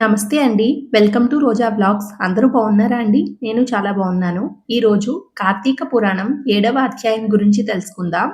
నమస్తే అండి. Welcome to Roja vlogs. అందరూ బాగున్నారా అండి? నేను చాలా బాగున్నాను. ఈరోజు కార్తీక పురాణం 7వ అధ్యాయం గురించి తెలుసుకుందాం.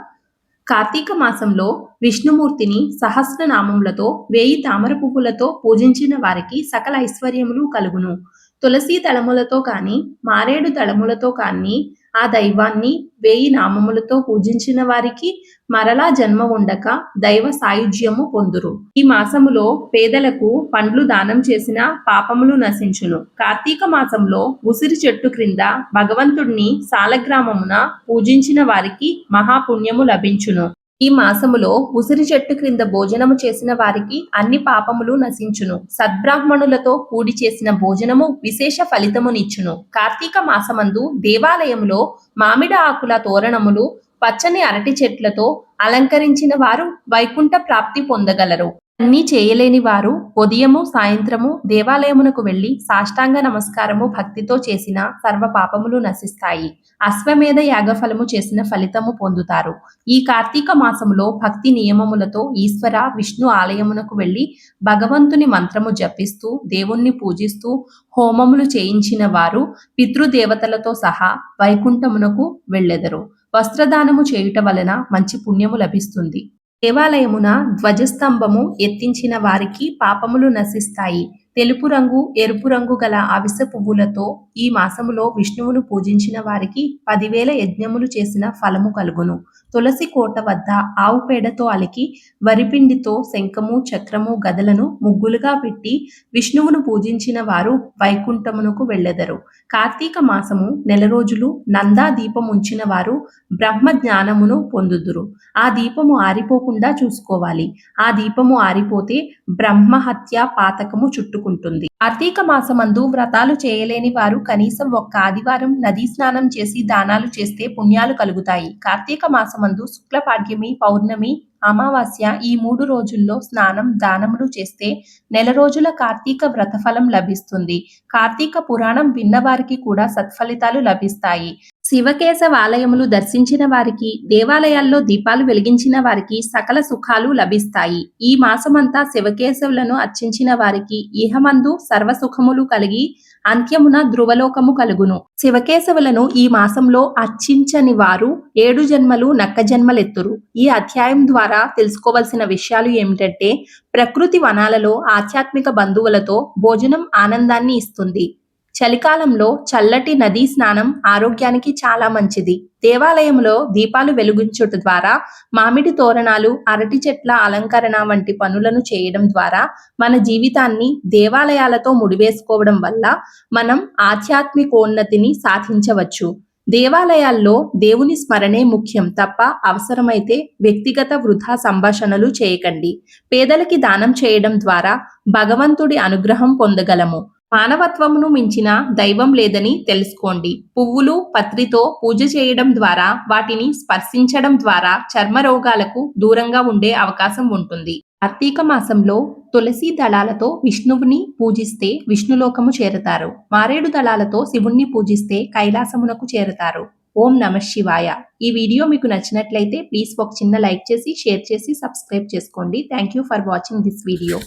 కార్తీక మాసంలో విష్ణుమూర్తిని సహస్రనామములతో 1000 తామర పువ్వులతో పూజించిన వారికి సకల ఐశ్వర్యములు కలుగును. తులసి దళములతో కాని, మారేడు దళములతో కాని ఆ దైవాన్ని 1000 నామములతో పూజించిన వారికి మరలా జన్మ ఉండక దైవ సాయుజ్యము పొందురు. ఈ మాసములో పేదలకు పండ్లు దానం చేసిన పాపములు నశించును. కార్తీక మాసంలో ఉసిరి చెట్టు క్రింద భగవంతుడిని సాలగ్రామమున పూజించిన వారికి మహాపుణ్యము లభించును. ఈ మాసములో ఉసిరి చెట్టు క్రింద భోజనము చేసిన వారికి అన్ని పాపములు నశించును. సద్బ్రాహ్మణులతో కూడి చేసిన భోజనము విశేష ఫలితమునిచ్చును. కార్తీక మాసమందు దేవాలయములో మామిడి ఆకుల తోరణములు, పచ్చని అరటి చెట్లతో అలంకరించిన వారు వైకుంఠ ప్రాప్తి పొందగలరు. అన్నీ చేయలేని వారు ఉదయము సాయంత్రము దేవాలయమునకు వెళ్లి సాష్టాంగ నమస్కారము భక్తితో చేసిన సర్వ పాపములు నశిస్తాయి. అశ్వమేధ యాగఫలము చేసిన ఫలితము పొందుతారు. ఈ కార్తీక మాసములో భక్తి నియమములతో ఈశ్వర విష్ణు ఆలయమునకు వెళ్లి భగవంతుని మంత్రము జపిస్తూ దేవుణ్ణి పూజిస్తూ హోమములు చేయించిన వారు పితృదేవతలతో సహా వైకుంఠమునకు వెళ్ళెదరు. వస్త్రదానము చేయుట వలన మంచి పుణ్యము లభిస్తుంది. దేవాలయమున ధ్వజస్తంభము ఎత్తించిన వారికి పాపములు నశిస్తాయి. తెలుపు రంగు, ఎరుపు రంగు గల అవిసె పువ్వులతో ఈ మాసములో విష్ణువును పూజించిన వారికి 10,000 యజ్ఞములు చేసిన ఫలము కలుగును. తులసి కోట వద్ద ఆవు పేడతో అలికి వరిపిండితో శంఖము, చక్రము, గదలను ముగ్గులుగా పెట్టి విష్ణువును పూజించిన వారు వైకుంఠమునకు వెళ్ళెదరు. కార్తీక మాసము నెల రోజులు నందా దీపం ఉంచిన వారు బ్రహ్మ జ్ఞానమును పొందుదురు. ఆ దీపము ఆరిపోకుండా చూసుకోవాలి. ఆ దీపము ఆరిపోతే బ్రహ్మహత్య పాతకము చుట్టుకుంటుంది. కార్తీక మాసమందు వ్రతాలు చేయలేని వారు కనీసం ఒక్క ఆదివారం నదీ స్నానం చేసి దానాలు చేస్తే పుణ్యాలు కలుగుతాయి. కార్తీక మాసమందు శుక్లపాడ్యమి, పౌర్ణమి, అమావాస్య ఈ 3 రోజుల్లో స్నానం, దానములు చేస్తే నెల రోజుల కార్తీక వ్రతఫలం లభిస్తుంది. కార్తీక పురాణం విన్నవారికి కూడా సత్ఫలితాలు లభిస్తాయి. శివకేశవాలయములు దర్శించిన వారికి, దేవాలయాల్లో దీపాలు వెలిగించిన వారికి సకల సుఖాలు లభిస్తాయి. ఈ మాసమంతా శివకేశవులను అర్చించిన వారికి ఇహమందు సర్వసుఖములు కలిగి అంత్యమున ధ్రువలోకము కలుగును. శివకేశవులను ఈ మాసంలో అర్చించని వారు 7 జన్మలు నక్క జన్మలెత్తురు. ఈ అధ్యాయం ద్వారా తెలుసుకోవలసిన విషయాలు ఏమిటంటే, ప్రకృతి వనాలలో ఆధ్యాత్మిక బంధువులతో భోజనం ఆనందాన్ని ఇస్తుంది. చలికాలంలో చల్లటి నదీ స్నానం ఆరోగ్యానికి చాలా మంచిది. దేవాలయంలో దీపాలు వెలిగించుట ద్వారా, మామిడి తోరణాలు, అరటి చెట్ల అలంకరణ వంటి పనులను చేయడం ద్వారా మన జీవితాన్ని దేవాలయాలతో ముడివేసుకోవడం వల్ల మనం ఆధ్యాత్మికోన్నతిని సాధించవచ్చు. దేవాలయాల్లో దేవుని స్మరణే ముఖ్యం తప్ప అవసరమైతే వ్యక్తిగత వృధా సంభాషణలు చేయకండి. పేదలకి దానం చేయడం ద్వారా భగవంతుడి అనుగ్రహం పొందగలము. మానవత్వమును మించిన దైవం లేదని తెలుసుకోండి. పువ్వులు, పత్రితో పూజ చేయడం ద్వారా, వాటిని స్పర్శించడం ద్వారా చర్మ రోగాలకు దూరంగా ఉండే అవకాశం ఉంటుంది. కార్తీక మాసంలో తులసి దళాలతో విష్ణువుని పూజిస్తే విష్ణులోకము చేరతారు. మారేడు దళాలతో శివుణ్ణి పూజిస్తే కైలాసమునకు చేరతారు. ఓం నమః శివాయ. ఈ వీడియో మీకు నచ్చినట్లయితే ప్లీజ్ ఒక చిన్న లైక్ చేసి, షేర్ చేసి, సబ్స్క్రైబ్ చేసుకోండి. Thank you for watching this video.